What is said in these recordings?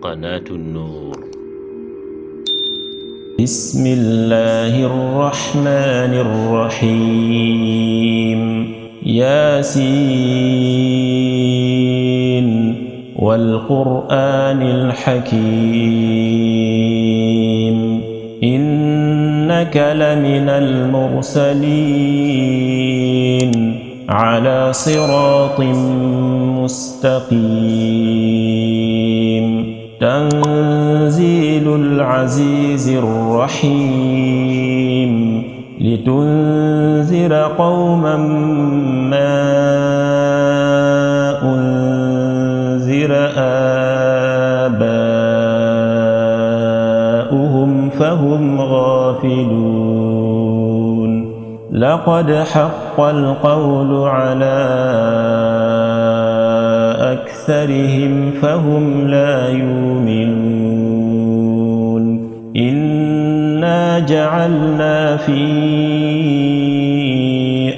قناة النور. بسم الله الرحمن الرحيم. ياسين والقرآن الحكيم إنك لمن المرسلين على صراط مستقيم. تنزيل العزيز الرحيم لتنذر قوما ما أنذر آباؤهم فهم غافلون. لقد حق القول على أكثرهم فهم لا يؤمنون. إنا جعلنا في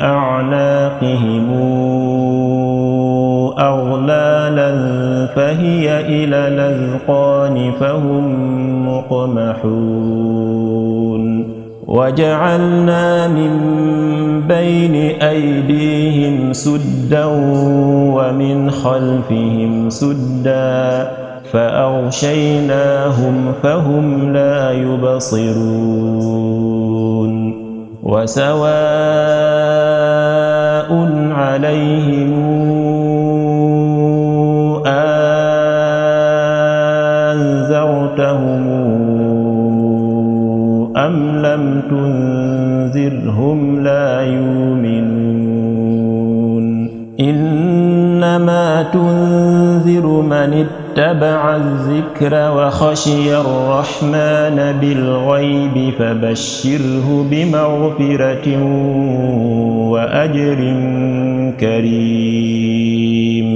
أعناقهم أغلالا فهي إلى الأذقان فهم مقمحون. وجعلنا من بين أيديهم سدا ومن خلفهم سدا فأغشيناهم فهم لا يبصرون. وسواء عليهم أنذرتهم أم لم تنذرهم لا يؤمنون. إنما تنذر من اتبع الذكر وخشي الرحمن بالغيب فبشره بمغفرة وأجر كريم.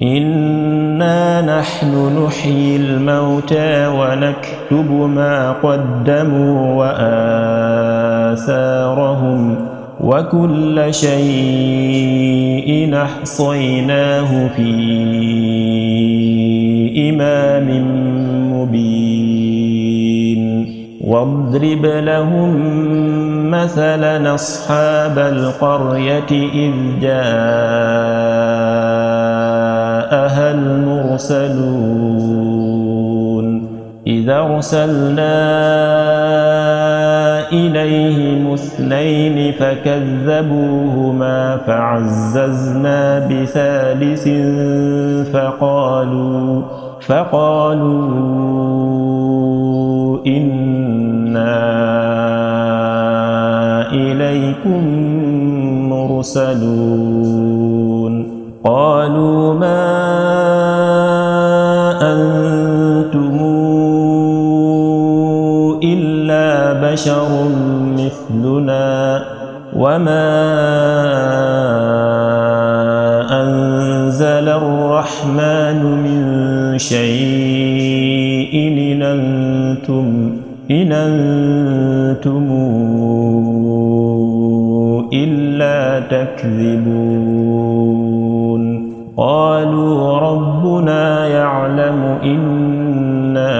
إنا نحن نحيي الموتى ونكتب ما قدموا وآثارهم وكل شيء أحصيناه في إمام مبين. واضرب لهم مثلا أصحاب القرية إذ جاءها المرسلون إذ أرسلنا إليهم اثنين فكذبوهما فعززنا بثالث فقالوا إنا إليكم مرسلون. قالوا ما أنتم إلا بشر مثلنا وما أنزل الرحمن من شيء إن أنتم إلا تكذبون. قالوا ربنا يعلم إنا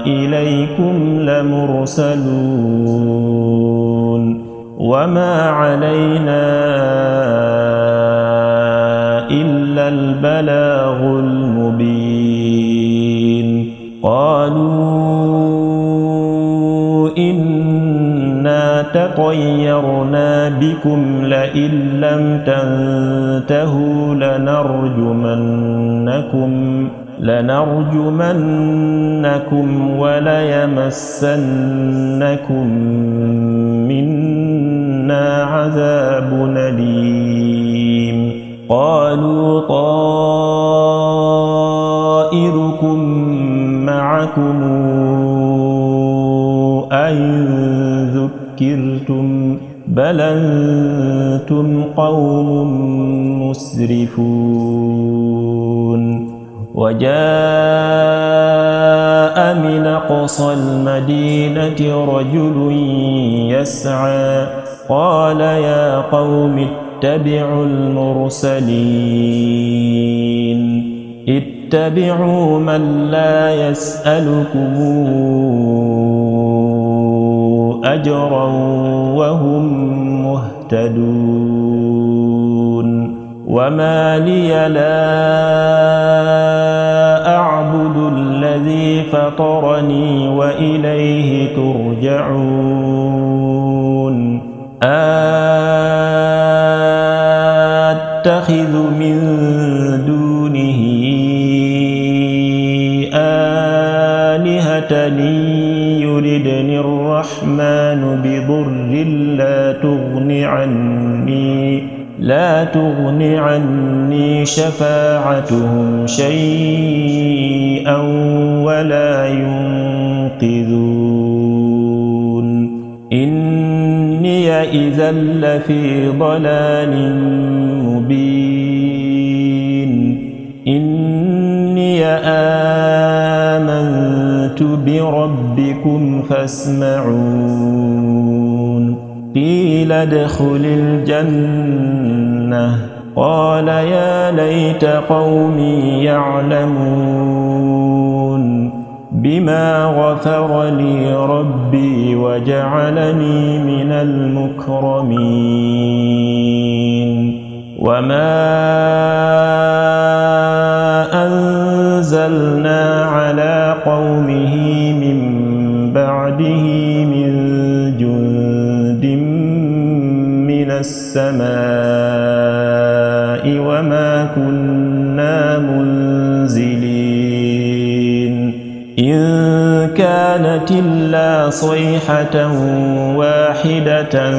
إليكم لمرسلون وما علينا إلا البلاغ المبين. قالوا إنا تطيرنا بكم لئن لم تنتهوا لنرجمنكم وليمسنكم منا عذاب أليم. قالوا طائركم معكم أئن ذكرتم بل أنتم قوم مسرفون. وجاء من أقصى المدينة رجل يسعى قال يا قوم اتبعوا المرسلين اتبعوا من لا يسألكم أجرا وهم مهتدون وما لي لا أعبد الذي فطرني وإليه ترجعون أتخذ من دونه آلهة يردني الرحمن بضر لا تغن عني شفاعتهم شيئا ولا ينقذون إني إذا لفي ضلال مبين إني آمنت بربكم فاسمعون قيل ادخل الجنة قال يا ليت قومي يعلمون بما غفر لي ربي وجعلني من المكرمين وما أنزلنا على قومه من بعده من جند من السماء وما كنا منزلين إن كانت إلا صيحة واحدة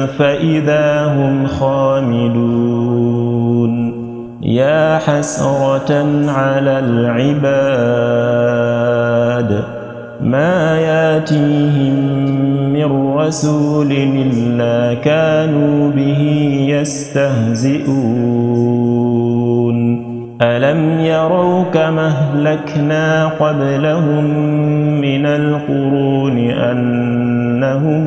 فإذا هم خامدون يا حسرة على العباد ما ياتيهم من رسول إلا كانوا به يستهزئون ألم يروا كما أهلكنا قبلهم من القرون أنهم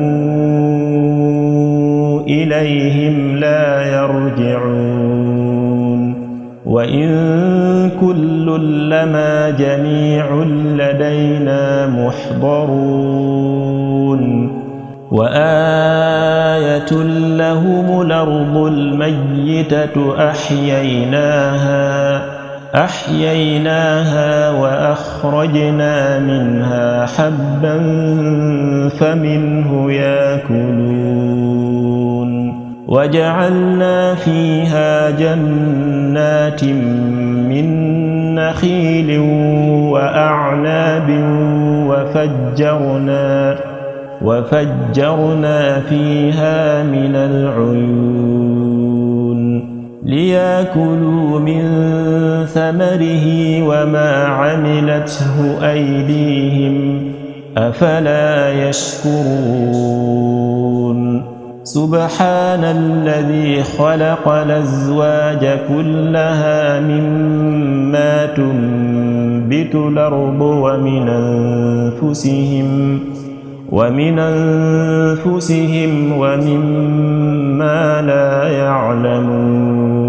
إليهم لا يرجعون وإن كل لما جميع لدينا محضرون وآية لهم الأرض الميتة أحييناها وأخرجنا منها حبا فمنه يأكلون وجعلنا فيها جنات من نخيل وأعناب وفجرنا فيها من العيون ليأكلوا من ثمره وما عملته أيديهم أفلا يشكرون سبحان الذي خلق الأزواج كلها مما تنبت الأرض ومن أنفسهم ومما لا يعلمون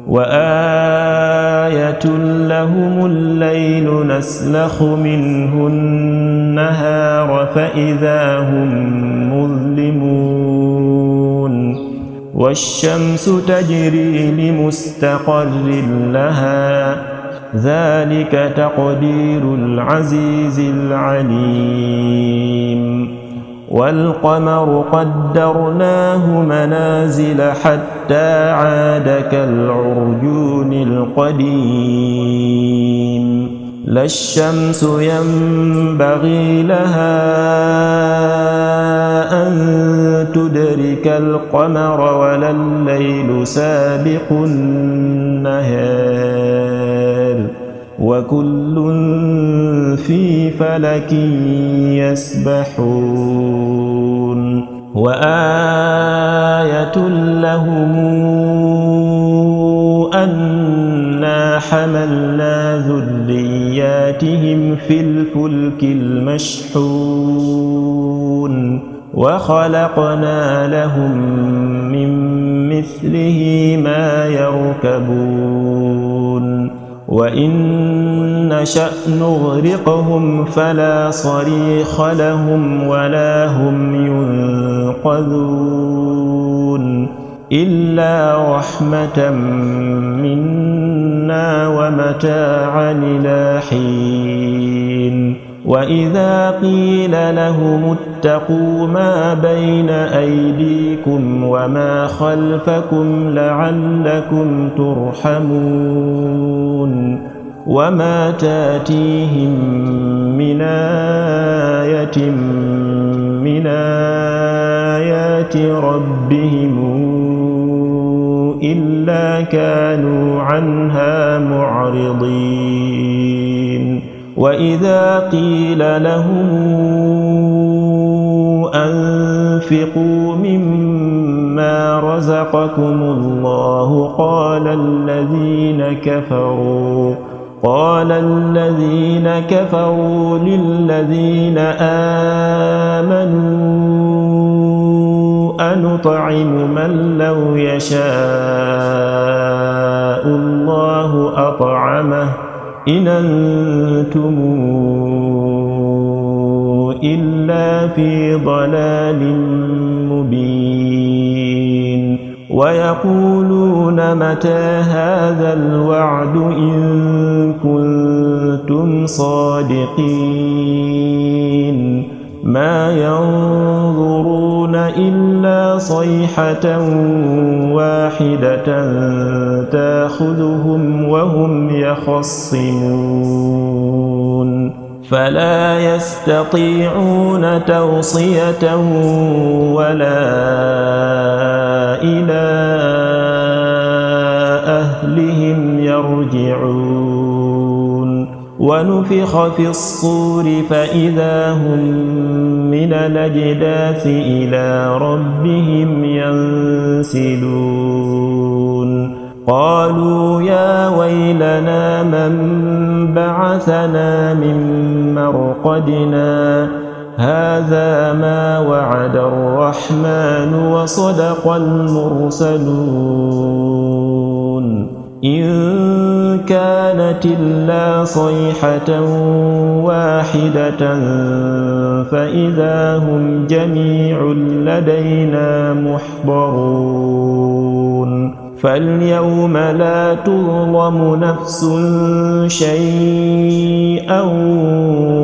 وآية لهم الليل نسلخ منه النهار فإذا هم مظلمون والشمس تجري لمستقر لها ذلك تقدير العزيز العليم والقمر قدرناه منازل حتى عاد كالعرجون القديم لا الشمس ينبغي لها أن تدرك القمر ولا الليل سابق النهار وكل في فلك يسبحون وآية لهم أنا حملنا ذرياتهم في الفلك المشحون وخلقنا لهم من مثله ما يركبون وإن نشأ نغرقهم فلا صريخ لهم ولا هم ينقذون إلا رحمة منا ومتاعا إلى حين وإذا قيل لهم اتقوا ما بين أيديكم وما خلفكم لعلكم ترحمون وما تاتيهم من آية من آيات ربهم إلا كانوا عنها معرضين وإذا قيل لهم أنفقوا مما رزقكم الله قال الذين كفروا للذين آمنوا أنطعم من لو يشاء الله أطعمه إن أنتم إلا في ضلال مبين ويقولون متى هذا الوعد إن كنتم صادقين ما ينظرون إلا صيحة واحدة تأخذهم وهم يخصمون فلا يستطيعون توصية ولا إلى أهلهم يرجعون ونفخ في الصور فإذا هم من الأجداث إلى ربهم ينسلون قالوا يا ويلنا من بعثنا من مرقدنا هذا ما وعد الرحمن وصدق المرسلون إن كانت إلا صيحة واحدة فإذا هم جميع لدينا محضرون فاليوم لا تظلم نفس شيئا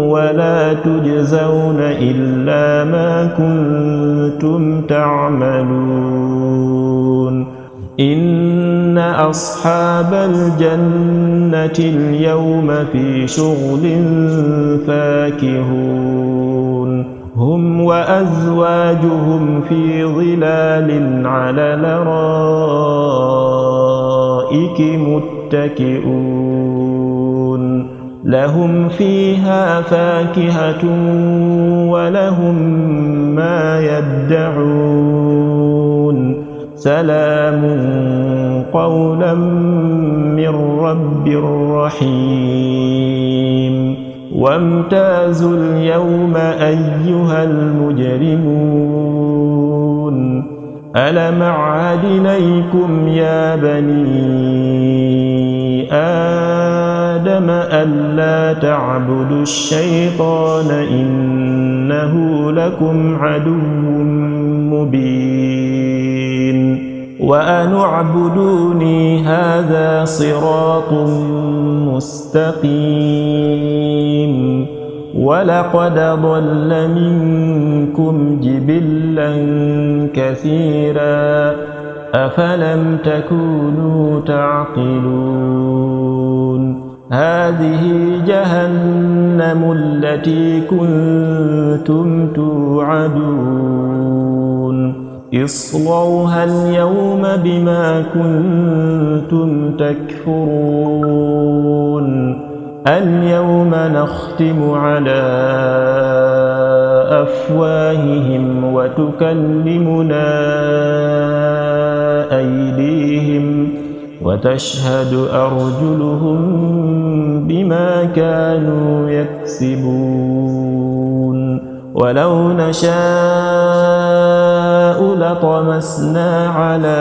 ولا تجزون إلا ما كنتم تعملون إن أصحاب الجنة اليوم في شغل فاكهون هم وأزواجهم في ظلال على الأرائك متكئون لهم فيها فاكهة ولهم ما يدعون سلام قولا من رب رحيم وامتازوا اليوم أيها المجرمون ألم أعهد إليكم يا بني آدم ألا تعبدوا الشيطان إنه لكم عدو مبين وأن اعبدوني هذا صراط مستقيم ولقد ضل منكم جبلا كثيرا أفلم تكونوا تعقلون هذه جهنم التي كنتم توعدون اصلوها اليوم بما كنتم تكفرون اليوم نختم على أفواههم وتكلمنا أيديهم وتشهد أرجلهم بما كانوا يكسبون ولو نشاء لطمسنا على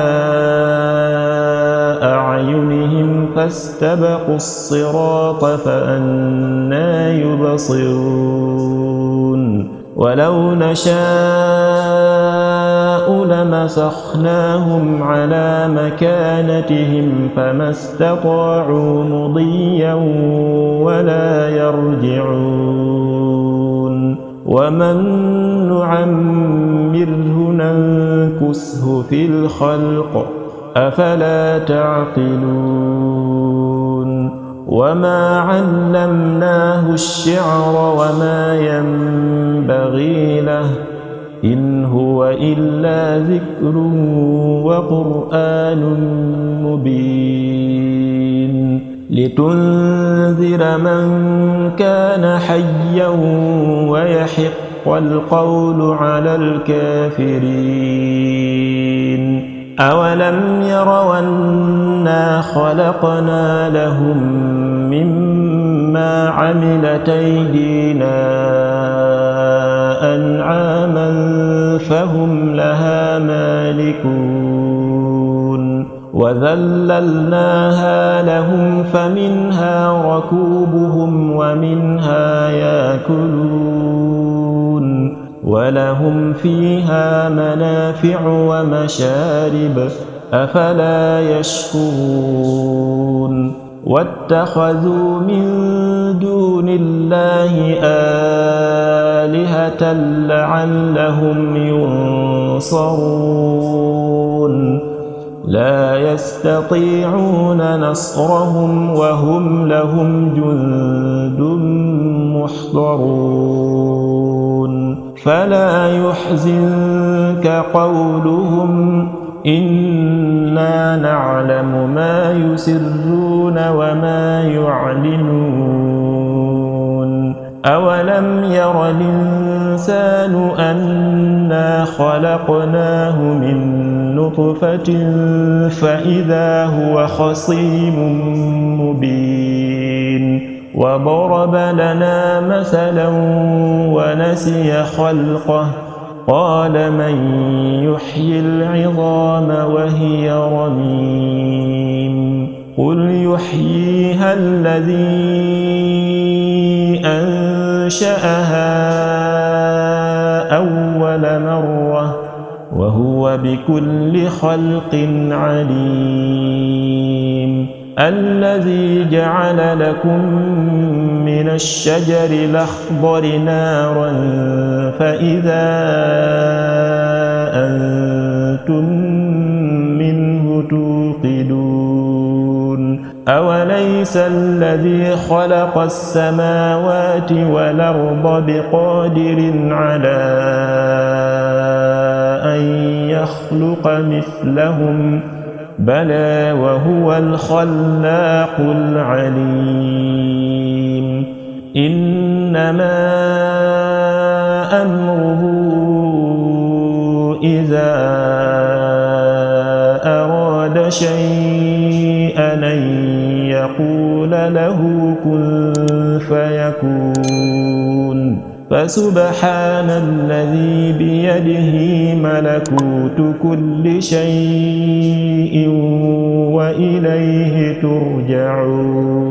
أعينهم فاستبقوا الصراط فأنى يبصرون ولو نشاء لمسخناهم على مكانتهم فما استطاعوا مضيا ولا يرجعون ومن نعمره ننكسه في الخلق أفلا تعقلون وما علمناه الشعر وما ينبغي له إن هو إلا ذكر وقرآن مبين لتنذر من كان حيا ويحق القول على الكافرين أولم يروا أنا خلقنا لهم مما عملت أيدينا أنعاما فهم لها مالكون وذللناها لهم فمنها ركوبهم ومنها يأكلون ولهم فيها منافع ومشارب أفلا يشكرون واتخذوا من دون الله آلهة لعلهم ينصرون لا يستطيعون نصرهم وهم لهم جند محضرون فلا يحزنك قولهم إنا نعلم ما يسرون وما يعلنون أولم ير الإنسان أنا خلقناه من نطفة فإذا هو خصيم مبين وضرب لنا مثلا ونسي خلقه قال من يحيي العظام وهي رميم قل يحييها الذي أنشأها أول مرة وهو بكل خلق عليم الذي جعل لكم من الشجر الأخضر نارا فإذا أنتم منه توقدون أوليس الذي خلق السماوات والأرض بقادر على أن يخلق مثلهم بلى وهو الخلاق العليم إنما أمره إذا أراد شيئا أن يقول له كن فيكون فسبحان الذي بيده ملكوت كل شيء وإليه ترجعون